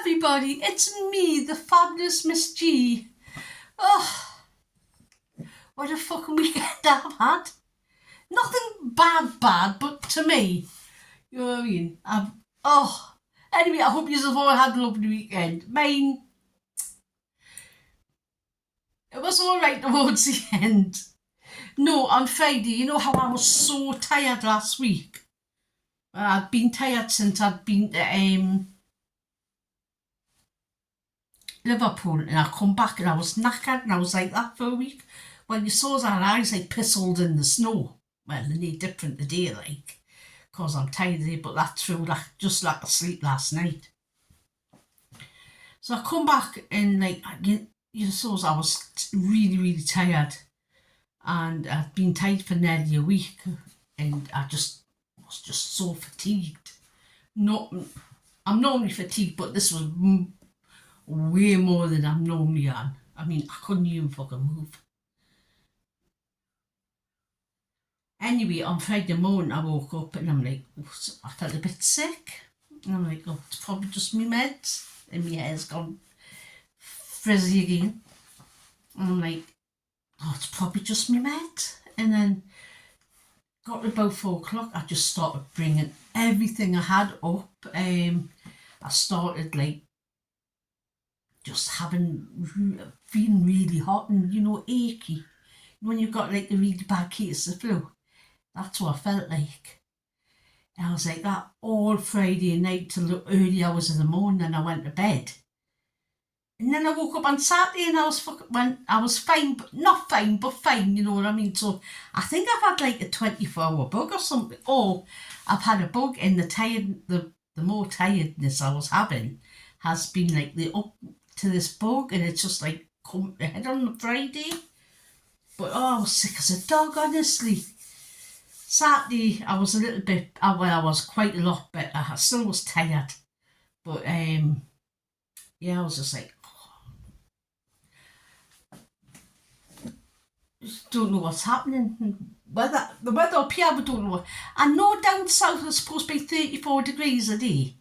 everybody, it's me, the fabulous Miss G. Oh, what a fucking weekend I've had. Nothing bad, but to me, you know what I mean? Anyway, I hope you've all had a lovely weekend. Mine, it was alright towards the end. No, on Friday, you know how I was so tired last week? I'd been tired since I'd been to Liverpool, and I come back and I was knackered and I was like that for a week. Well, you saw our eyes like pissled in the snow. Well, they're no different today, like, because I'm tired today, but that's true, like, just like asleep last night. So I come back and like, you saw I was really tired, and I'd been tired for nearly a week, and I was just so fatigued. No, I'm normally fatigued, but this was way more than I'm normally on. I mean, I couldn't even fucking move. Anyway, on Friday morning, I woke up and I'm like, I felt a bit sick. And I'm like, oh, it's probably just me meds. And my hair's gone frizzy again. And I'm like, oh, it's probably just me meds. And then got to about 4 o'clock, I just started bringing everything I had up. I started like just feeling really hot and, achy. When you've got like the really bad case of flu. That's what I felt like. And I was like that all Friday night till the early hours of the morning, and I went to bed. And then I woke up on Saturday and I was fine, but not fine, but fine, you know what I mean? So I think I've had like a 24-hour bug or something. Or I've had a bug, and the more tiredness I was having has been like the up to this bug, and it's just like come ahead on the Friday. But I was sick as a dog, honestly. Saturday, I was a little bit, I was quite a lot better. I still was tired. But, yeah, I was just like, just don't know what's happening. The weather up here, we don't know. I know down south it's supposed to be 34 degrees a day.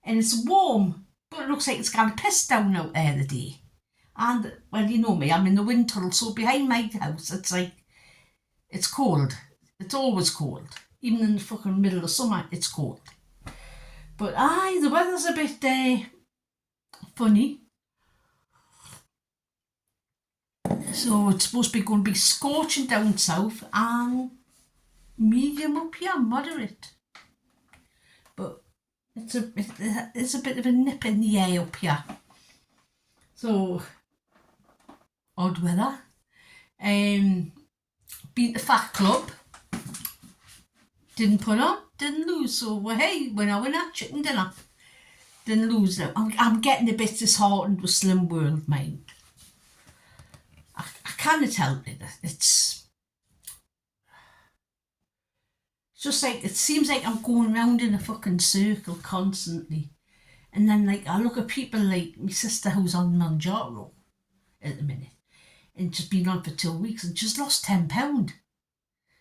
And it's warm, but it looks like it's going to piss down out there the day. And, well, you know me, I'm in the wind tunnel, so behind my house, it's like, it's cold. It's always cold. Even in the fucking middle of summer, it's cold. But the weather's a bit funny. So it's supposed to be going to be scorching down south and medium up here, moderate. But it's a bit of a nip in the air up here. So, odd weather. Been to Fat Club. Didn't put on, didn't lose. So, well, hey, when I went at chicken dinner, didn't lose now. I'm getting a bit disheartened with Slim World, mind. I can't help it. It's just like, it seems like I'm going round in a fucking circle constantly. And then, like, I look at people like my sister who's on Manjaro at the minute, and she's been on for 2 weeks and she's lost 10 pound.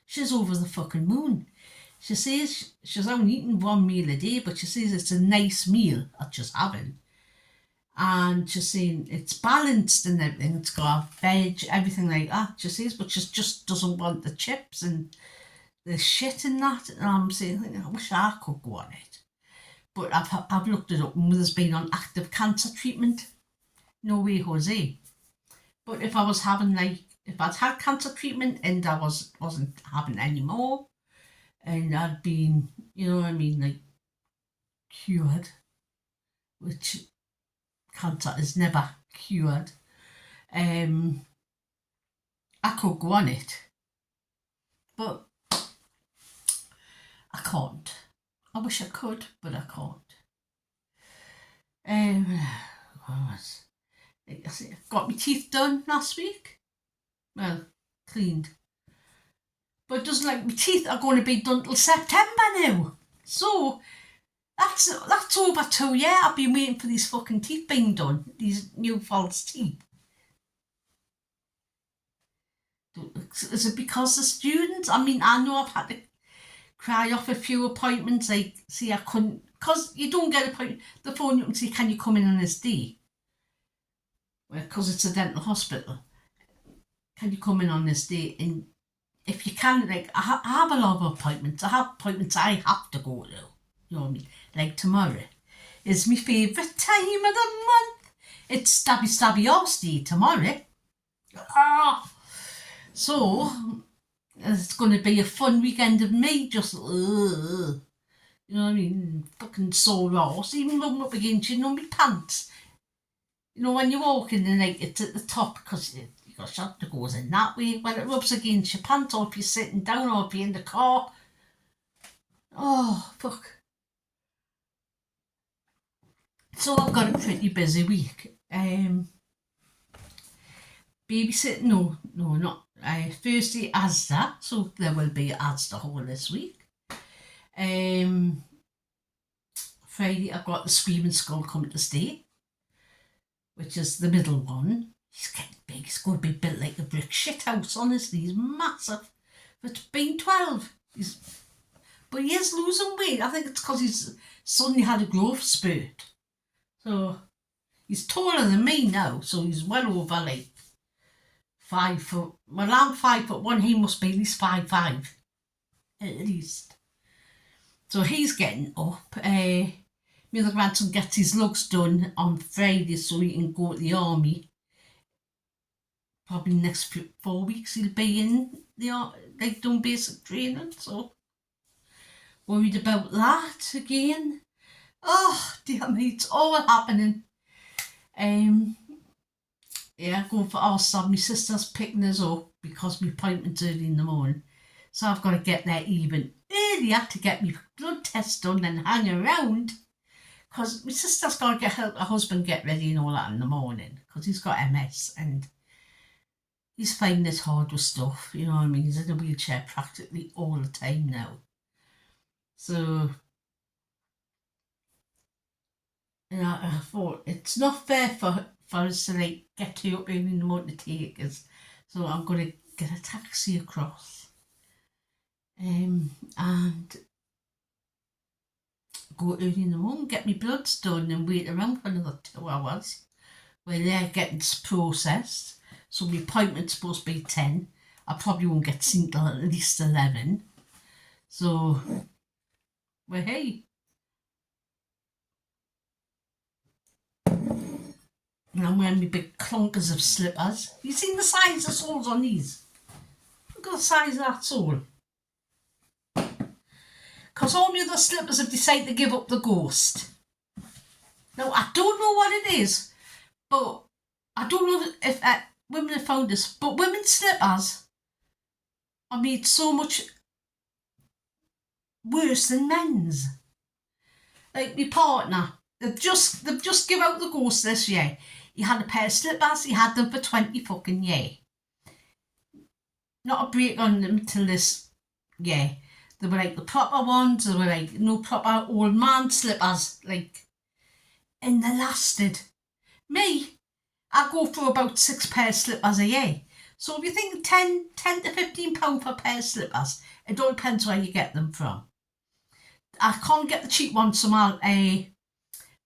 She's over the fucking moon. She says she's only eating 1 meal a day, but she says it's a nice meal that she's having. And she's saying it's balanced and everything. It's got veg, everything like that, she says, but she just doesn't want the chips and the shit and that. And I'm saying, I wish I could go on it. But I've looked it up, and mother's been on active cancer treatment. No way, Jose. But if I was having if I'd had cancer treatment and I wasn't having any more, and I'd been, you know what I mean, like, cured, which cancer is never cured, I could go on it. But I can't. I wish I could, but I can't. I got my teeth done last week. Well, cleaned. But it doesn't like my teeth are going to be done till September now. So that's over 2 years I've been waiting for these fucking teeth being done. These new false teeth. Is it because the students? I mean, I know I've had to cry off a few appointments. Like, see, I couldn't because you don't get the phone you can say, can you come in on this day? Well, because it's a dental hospital. Can you come in on this day? And if you can, like, I have a lot of appointments. I have appointments I have to go to. You know what I mean? Like tomorrow is my favourite time of the month. It's Stabby Horse Day tomorrow. So, it's going to be a fun weekend of me just, you know what I mean, fucking sore horse, even rubbing up against, you know, my pants. You know, when you walk in the night, it's at the top because you got a shot that goes in that way. When it rubs against your pants, or if you're sitting down, or if you're in the car. Oh, fuck. So I've got a pretty busy week. Babysitting, no, not Thursday Asda, so there will be Asda haul this week. Friday I've got the Screaming Skull coming to stay, which is the middle one. He's getting big. He's going to be built like a brick shit house, honestly. He's massive. But being 12, but he is losing weight. I think it's because he's suddenly had a growth spurt. So he's taller than me now, so he's well over like 5 foot. Well, I'm 5'1", he must be at least 5'5", at least. So he's getting up. My other grandson gets his lugs done on Friday so he can go to the army. Probably next 4 weeks he'll be in the like doing basic training. So worried about that again. Oh dear me, it's all happening. Yeah, going for Ulster. My sister's picking us up because my appointment's early in the morning. So I've got to get there even earlier to get my blood test done and hang around. Because my sister's got to get her husband get ready and all that in the morning. Because he's got MS and he's finding it hard with stuff. You know what I mean? He's in a wheelchair practically all the time now. So, you know, I thought it's not fair for us to like get to up early in the morning to take us. So I'm going to get a taxi across. And go early in the morning, get my bloods done and wait around for another 2 hours while they're getting processed. So my appointment's supposed to be 10. I probably won't get seen till at least 11. So, well, hey. And I'm wearing my big clunkers of slippers. You seen the size of soles on these? Look at the size of that sole. Because all my other slippers have decided to give up the ghost. Now, I don't know what it is, but I don't know if women have found this, but women's slippers are made so much worse than men's. Like my partner, they've just give out the ghost this year. He had a pair of slippers, he had them for 20 fucking year. Not a break on them till this year. They were like the proper ones, they were like no proper old man slippers, like, and they lasted. Me, I go for about 6 pairs of slippers a year. So if you think 10 to £15 per pair of slippers, it all depends where you get them from. I can't get the cheap ones from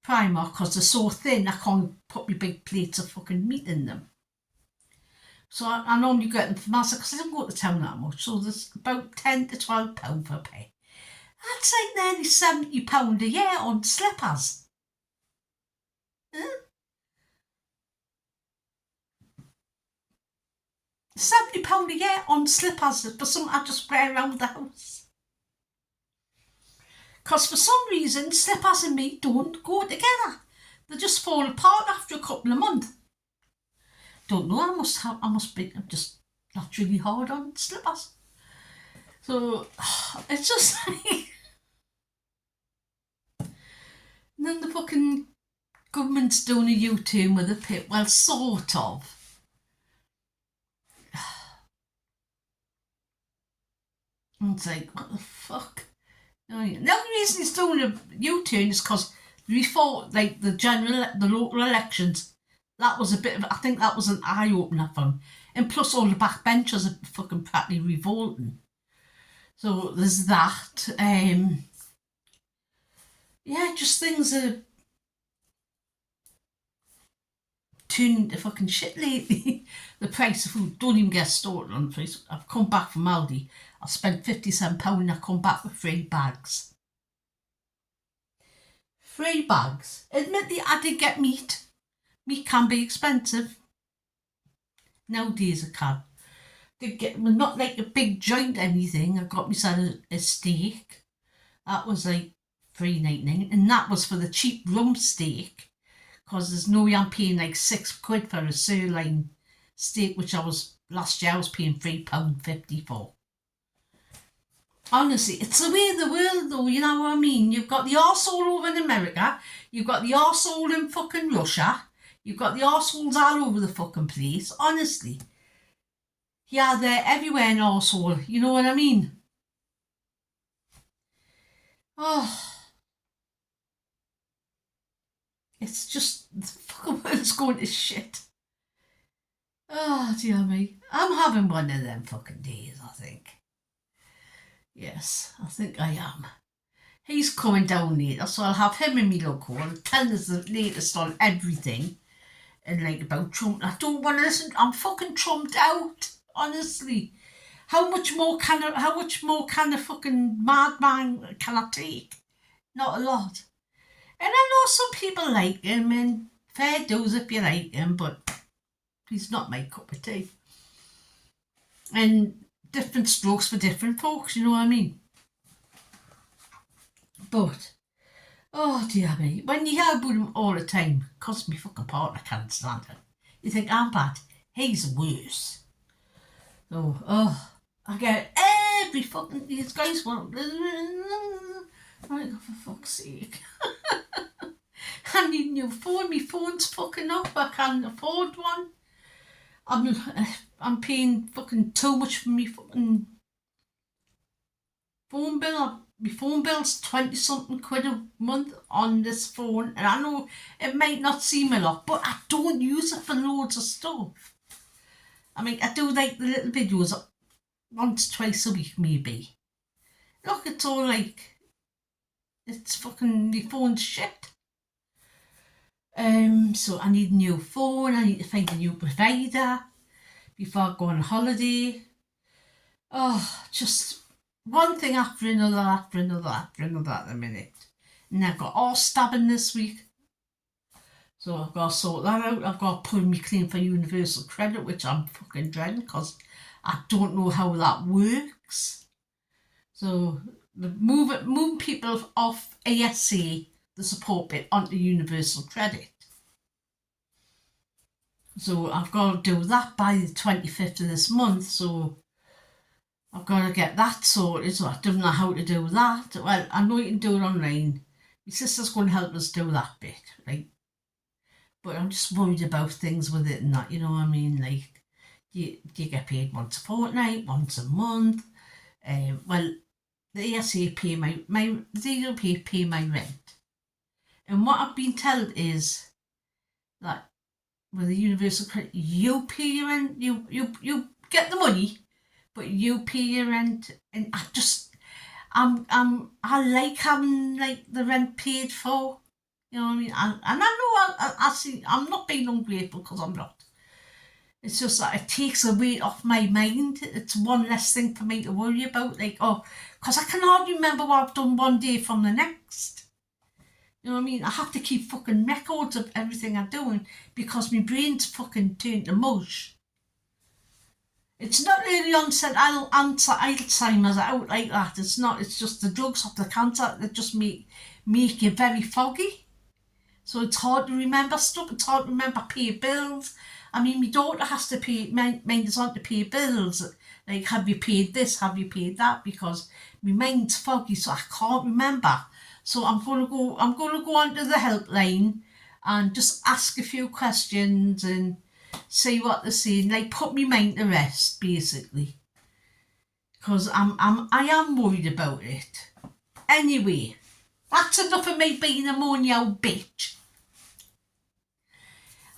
Primark because they're so thin I can't put my big plates of fucking meat in them. So I normally get them from Asda because I don't go to town that much. So there's about £10 to £12 per pair. That's like nearly £70 a year on slippers. Huh? £70 a year on slippers for something I just wear around the house. Because for some reason, slippers and me don't go together. They just fall apart after a couple of months. Don't know, I'm just not really hard on slippers. So, it's just like... And then the fucking government's doing a U-turn with a pit. Well, sort of. And it's like, what the fuck? The only reason he's doing a U-turn is because before, like, the local elections, that was a bit of, I think that was an eye-opener for him. And plus all the backbenchers are fucking practically revolting. So there's that. yeah, just things are turning into fucking shit lately. The price of food, don't even get started on the price. I've come back from Aldi. I spent £57 and I come back with 3 bags. 3 bags. Admittedly, I did get meat. Meat can be expensive. Nowadays, it can. Did get, well, not like a big joint anything. I got myself a steak. That was like £3.99, and that was for the cheap rump steak. Because there's no way I'm paying like £6 for a sirloin steak, which last year I was paying £3.50 for. Honestly, it's the way of the world though, you know what I mean? You've got the arsehole over in America, you've got the arsehole in fucking Russia, you've got the arseholes all over the fucking place, honestly. Yeah, they're everywhere in arsehole, you know what I mean? Oh, it's just, the fucking world's going to shit. Oh, dear me. I'm having one of them fucking days, I think. Yes, I think I am. He's coming down later, so I'll have him in me local and tell us the latest on everything. And like about Trump. I don't want to listen. I'm fucking trumped out, honestly. How much more can a fucking madman can I take? Not a lot. And I know some people like him, and fair dues if you like him, but he's not my cup of tea. And different strokes for different folks, you know what I mean? But, oh dear me, when you hear about him all the time, because my fucking partner can't stand it, you think, I'm bad. He's worse. So, I get every fucking, these guys want, like, for fuck's sake. I need a new phone, my phone's fucking up, I can't afford one. I'm paying fucking too much for me fucking phone bill. My phone bill's 20 something quid a month on this phone, and I know it might not seem a lot, but I don't use it for loads of stuff. I mean, I do like the little videos once, twice a week maybe. Look, it's all like, it's fucking, my phone's shit. So I need a new phone, I need to find a new provider before I go on holiday. Oh, just one thing after another at the minute. And I've got all stabbing this week. So I've got to sort that out. I've got to put me clean for universal credit, which I'm fucking dreading because I don't know how that works. So moving people off ASA, the support bit, onto universal credit. So I've got to do that by the 25th of this month. So I've got to get that sorted. So I don't know how to do that. Well, I know you can do it online. My sister's going to help us do that bit, right? But I'm just worried about things with it and that, you know what I mean? Like, do you get paid once a fortnight, once a month? Well, the ASA pay they don't pay my rent. And what I've been told is that with the universal credit, you pay your rent, you get the money, but you pay your rent. And I like having like the rent paid for. You know what I mean? And I know I see, I'm not being ungrateful because I'm not. It's just that it takes a weight off my mind. It's one less thing for me to worry about. Like, because I can hardly remember what I've done one day from the next. You know what I mean? I have to keep fucking records of everything I'm doing because my brain's fucking turned to mush. It's not really onset Alzheimer's out like that. It's not. It's just the drugs of the cancer that just make you very foggy. So it's hard to remember stuff. It's hard to remember pay bills. I mean, my daughter has to pay, mind is on to pay bills. Like, have you paid this? Have you paid that? Because my mind's foggy, so I can't remember. So I'm going to go onto the helpline and just ask a few questions and see what they're saying. Like, put my mind to rest, basically. Because I am worried about it. Anyway, that's enough of me being a moany old bitch.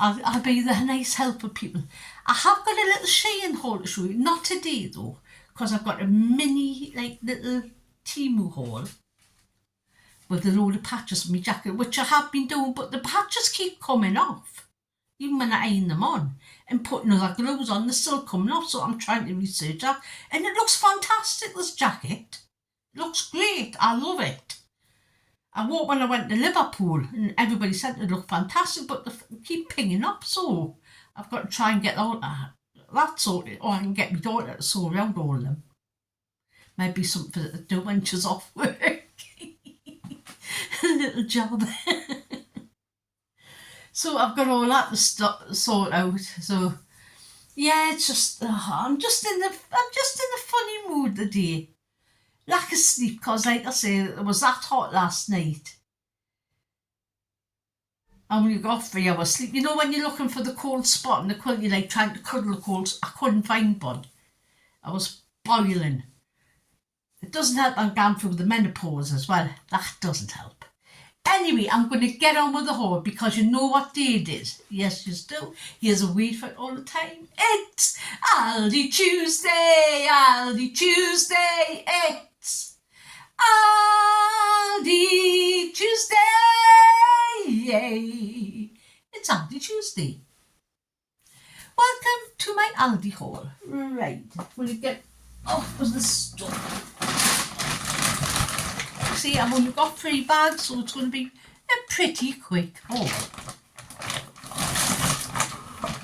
I'll be the nice help of people. I have got a little Shein haul to show you. Not today though, because I've got a mini, like, little Temu haul. with a load of patches on my jacket, which I have been doing, but the patches keep coming off. Even when I iron them on and putting other gloves on, they're still coming off, so I'm trying to research that. And it looks fantastic, this jacket. It looks great, I love it. I wore it when I went to Liverpool and everybody said it looked fantastic, but they keep pinging up, so I've got to try and get that sorted, or I can get my daughter to sew around all of them. Maybe something to do when she's off work. A little job. So I've got all that to sort out. So yeah, it's just I'm just in a funny mood today. Lack of sleep, because like I say, it was that hot last night. I only got 3 hours sleep. You know when you're looking for the cold spot in the quilt, you're like trying to cuddle the cold. I couldn't find one. I was boiling. It doesn't help I'm going through the menopause as well. That doesn't help. Anyway, I'm going to get on with the haul because you know what day it is. Yes, you do. Here's a wait for it all the time. It's Aldi Tuesday, Aldi Tuesday. It's Aldi Tuesday. Yay. It's Aldi Tuesday. Welcome to my Aldi haul. Right, will you get off with the stuff? See, I've only got 3 bags, so it's going to be a pretty quick haul.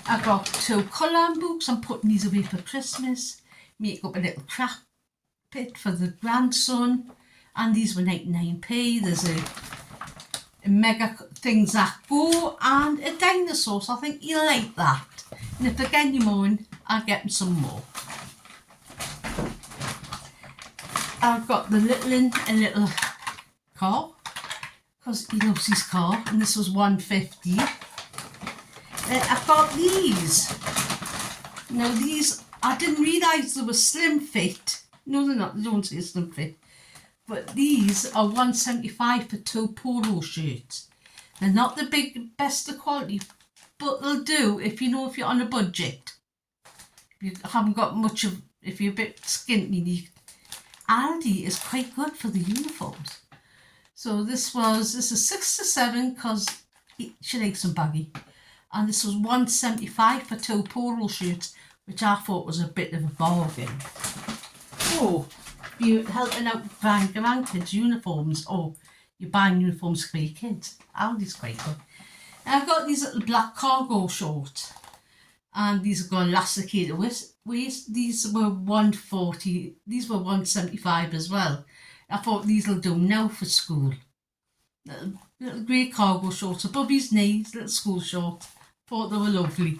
I got 2 colour books. I'm putting these away for Christmas. Make up a little crap bit for the grandson. And these were 99p. There's a mega things that go and a dinosaur. So I think you'll like that. And if they get any more, I'll get them some more. I've got the a little car, because he loves his car, and this was $1.50. I've got these. Now these, I didn't realise they were slim fit. No, they're not. They don't say slim fit. But these are $1.75 for 2 polo shirts. They're not the best of quality, but they'll do if you're on a budget. If you haven't got much of, if you're a bit skinny, Aldi is quite good for the uniforms. So this is 6 to 7 because she likes them baggy. And this was $1.75 for 2 polo shirts, which I thought was a bit of a bargain. So if you're helping out buying grandkids uniforms, or you're buying uniforms for your kids, Aldi's quite good. And I've got these little black cargo shorts. And these have got elasticated waist. These were $1.40. These were $1.75 as well. I thought these will do now for school. Little grey cargo shorts above his knees, little school shorts. Thought they were lovely.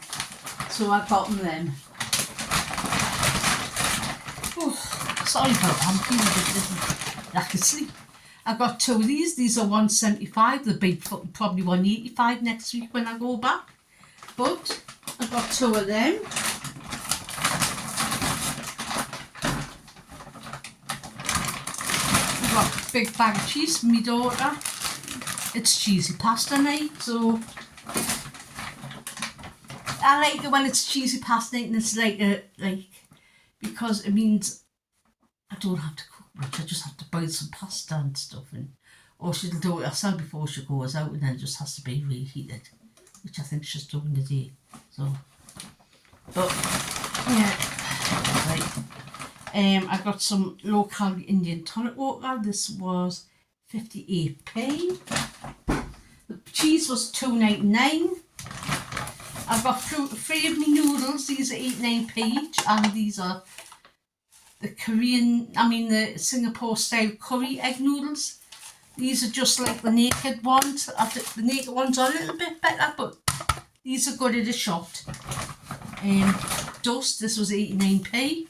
So I got them. Oh, sorry about that. I'm feeling a bit lack of sleep. I got 2 of these. These are $1.75. They'll be probably $1.85 next week when I go back. But I got 2 of them. I got a big bag of cheese for my daughter. It's cheesy pasta night, so I like it when it's cheesy pasta night and it's like because it means I don't have to cook much. I just have to buy some pasta and stuff, or she'll do it herself before she goes out, and then it just has to be reheated, which I think she's doing today. So, but yeah, right. I got some low-calorie Indian tonic water. This was 58p. The cheese was $2.99. I've got 3 of my noodles. These are 8.9p each, and these are the Singapore style curry egg noodles. These are just like the naked ones. I think the naked ones are a little bit better, but these are good at a shot. Dust, this was 89p.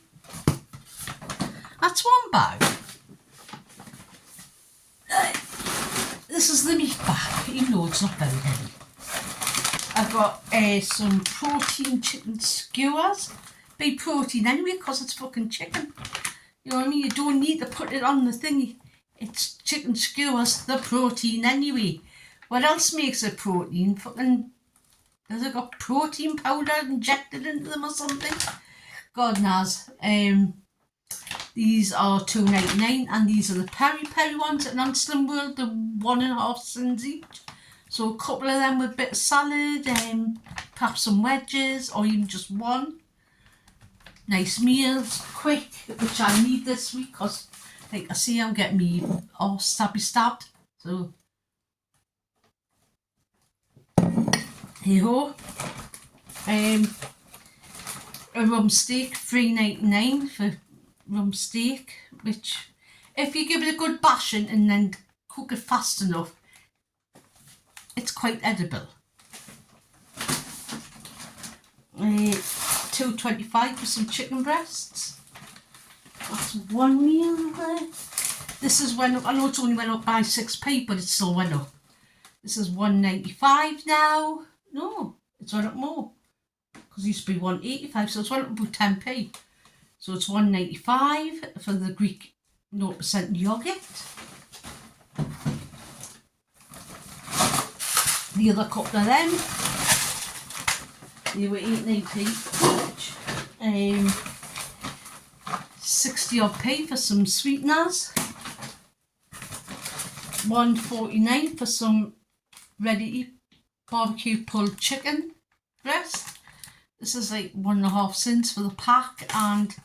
That's 1 bag. This is the meat bag, even though it's not very heavy. I've got some protein chicken skewers. Big protein anyway, because it's fucking chicken. You know what I mean? You don't need to put it on the thingy. It's chicken skewers, the protein anyway. What else makes it protein? Fucking, has it got protein powder injected into them or something? God knows. These are $2.99, and these are the peri ones at non-slim world, the 1.5 cents each. So a couple of them with a bit of salad, perhaps some wedges, or even just one. Nice meals, quick, which I need this week because, like I see, I'm getting me all stabbed. So here you go. A rum steak, $3.99 for rum steak, which if you give it a good bashing and then cook it fast enough, it's quite edible. $2.25 for some chicken breasts. That's one meal there. This is when I know it's only went up by 6p, but it still went up. This is $1.95 now. No, it's went up more because it used to be $1.85, so it's went up about 10p. So it's $1.95 for the Greek 0% yogurt. The other couple of them, they were 8.9p each. 60 odd p for some sweeteners. $1.49 for some ready barbecue pulled chicken breast. This is like 1.5 cents for the pack, and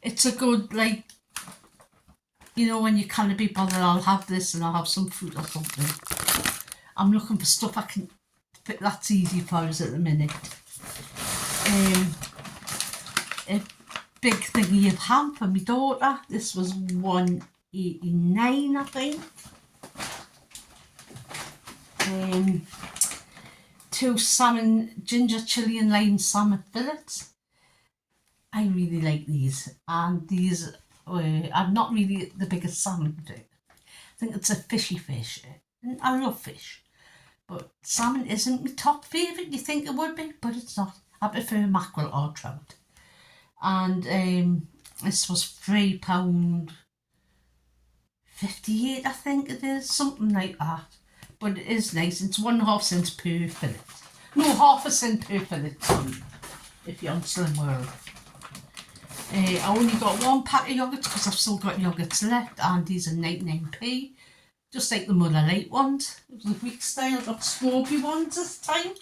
it's a good, like, you know, when you can't be bothered, I'll have this and I'll have some fruit or something. I'm looking for stuff I can fit that's easy for us at the minute. A big thingy of ham for my daughter. This was $1.89, I think. 2 salmon, ginger, chilli and lime salmon fillets. I really like these, and these are not really the biggest salmon. I think it's a fishy fish. I love fish, but salmon isn't my top favourite. You think it would be, but it's not. I prefer mackerel or trout. And this was £3.58, I think it is, something like that. But it is nice. It's 1.5 cents per fillet. No, 0.5 cent per fillet, sorry, if you're on Slim World. I only got one pack of yogurts because I've still got yogurts left, and these are 99p, just like the Mother Late ones. It was the Greek style. I got strawberry ones this time,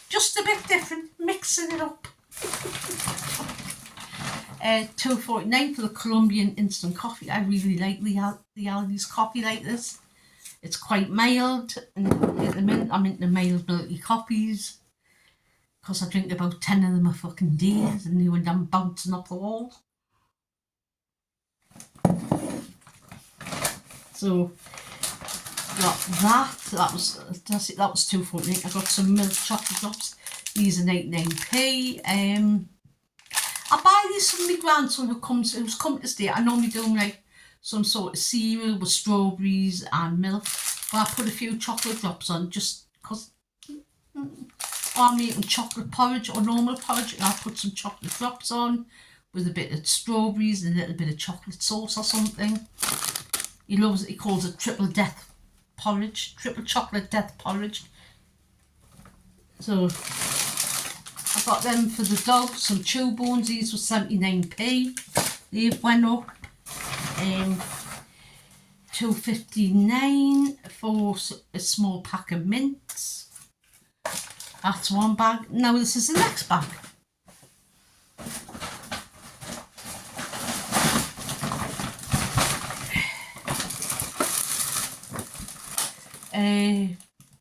just a bit different, mixing it up. $2.49 for the Colombian instant coffee. I really like the Aldi's coffee like this. It's quite mild, and at the minute I'm into mild milky coffees because I drink about 10 of them a fucking day, and they went down bouncing off the wall. So got that. That was $2.49. I got some milk chocolate drops. These are 99p. I buy these from my grandson who's come to stay. I normally do like some sort of cereal with strawberries and milk, but I put a few chocolate drops on just because I'm eating chocolate porridge or normal porridge, and I'll put some chocolate drops on with a bit of strawberries and a little bit of chocolate sauce or something. He loves it. He calls it triple chocolate death porridge. So I got them for the dog, some chew bones. These were 79p. They've went up. $2.59 for a small pack of mints. That's one bag. Now this is the next bag.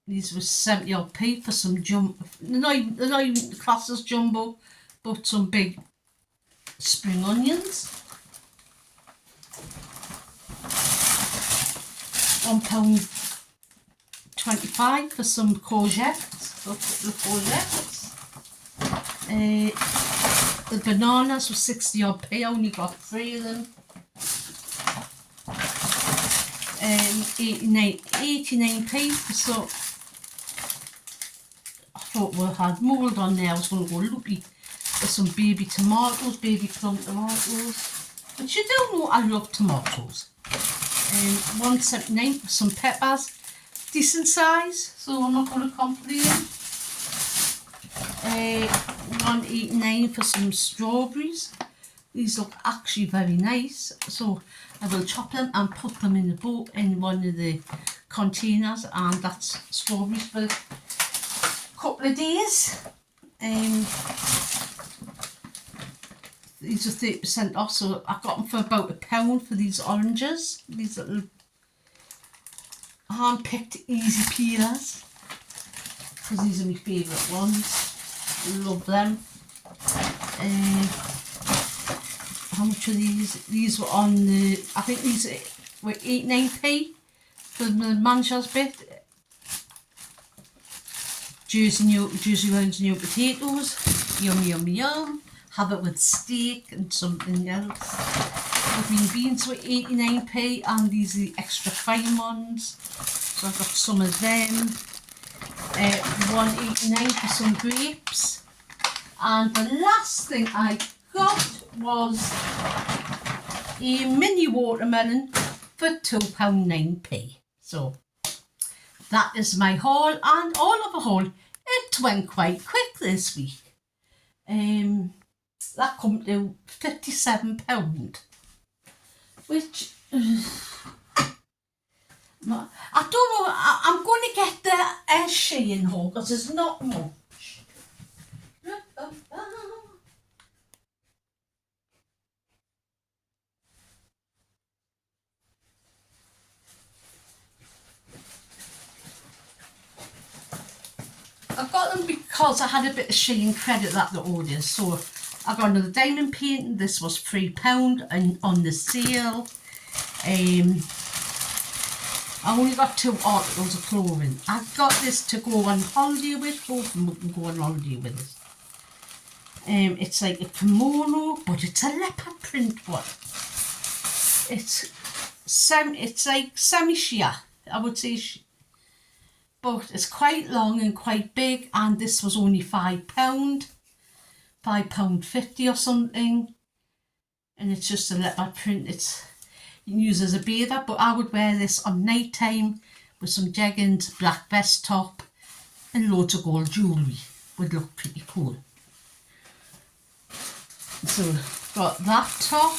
These were 70 odd p for some jumbo. They're not even classed as jumbo, but some big spring onions. £1.25 for some courgettes. The bananas were 60 odd p. I only got 3 of them. 89p for some. I thought we had mould on there. I was going to go loopy. There's some baby tomatoes, baby plum tomatoes. But you do know I love tomatoes. $1.79 for some peppers, decent size, so I'm not going to complain. $1.89 for some strawberries. These look actually very nice, so I will chop them and put them in the bowl in one of the containers, and that's strawberries for a couple of days. These are 30% off, so I got them for about £1 for these oranges. These little hand-picked easy peelers, because these are my favourite ones. Love them. How much are these? These were on the, I think these were 89p for the Manchas bit. Jersey rounds new potatoes. Yum, yum, yum. Have it with steak and something else. The green beans were 89p, and these are the extra fine ones. So I've got some of them. 1.89 for some grapes. And the last thing I got was a mini watermelon for £2.9p. So that is my haul, and all of a haul. It went quite quick this week. That come to £57, which I don't know. I'm going to get the Shein haul because there's not much. I got them because I had a bit of Shein credit that the orders, so I got another diamond painting. This was £3 and on the sale. I only got 2 articles of clothing. I got this to go on holiday with. Both of them can go on holiday with us. It's like a kimono, but it's a leopard print one. It's like semi-sheer, I would say, but it's quite long and quite big, and this was only £5, £5.50 or something, and it's just a leopard print. You can use it as a bather, but I would wear this on night time with some jeggings, black vest top, and loads of gold jewellery. Would look pretty cool. So got that top.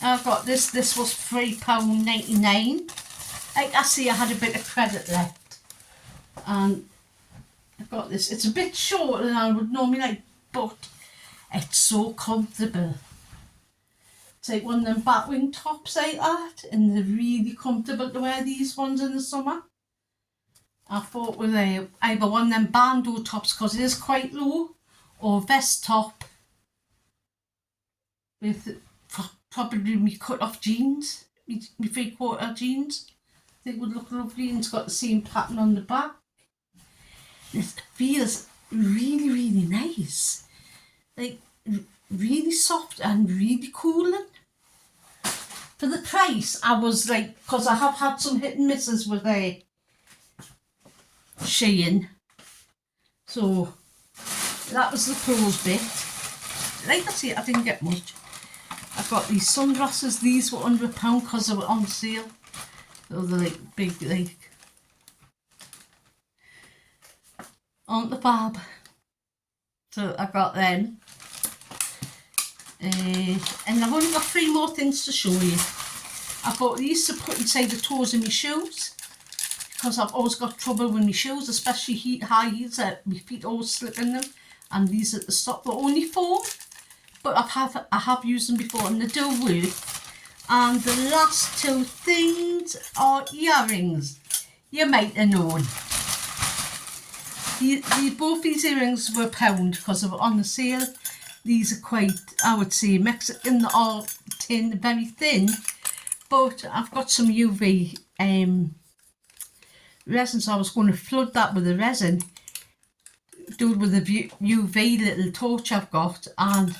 I've got this. This was £3.99. Like I see, I had a bit of credit left, and I've got this. It's a bit shorter than I would normally like, but it's so comfortable. It's like one of them batwing tops like that, and they're really comfortable to wear these ones in the summer. I thought with either one of them bandeau tops, because it is quite low, or vest top with probably me cut off jeans, me 3/4 jeans. They would look lovely, and it's got the same pattern on the back. It feels really, really nice. Like really soft and really cooling. For the price, I was like, because I have had some hit and misses with Shein. So that was the clothes bit. Like I say, I didn't get much. I got these sunglasses. These were £100 because they were on sale. So they're like big, like, aren't the fab? So I got them. And I've only got 3 more things to show you. I bought these to put inside the toes of my shoes, because I've always got trouble with my shoes, especially high heels. My feet always slip in them, and these at the top were only 4, but I have used them before and they do work. And the last 2 things are earrings. You might have known. Both these earrings were £1 because they were on the sale. These are quite, I would say, Mexican or tin, very thin. But I've got some UV resin, so I was going to flood that with the resin, do it with a UV little torch I've got, and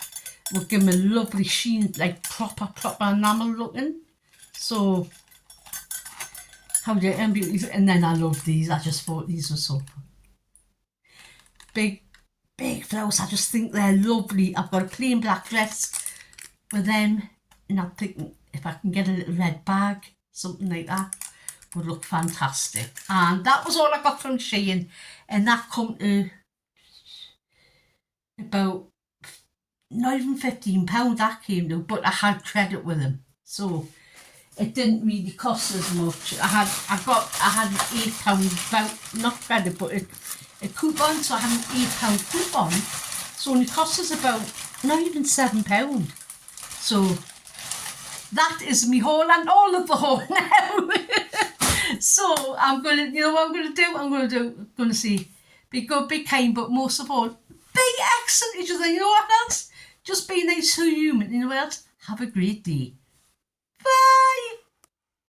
will give them a lovely sheen, like proper enamel looking. So, how do you beauties? And then I love these. I just thought these were so big flowers. I just think they're lovely. I've got a plain black dress with them, and I'm thinking if I can get a little red bag, something like that, would look fantastic. And that was all I got from Shein, and that come to about not even £15 that came to, but I had credit with him, so it didn't really cost as much. I had an £8 not credit, but a coupon, so I had an £8 coupon, so it only cost us about not even £7. So that is me haul and all of the haul now. So I'm gonna, you know what I'm gonna do? I'm gonna say, be good, be kind, but most of all, be excellent each other. You know what else? Just be nice to human. You know what else? Have a great day. Bye.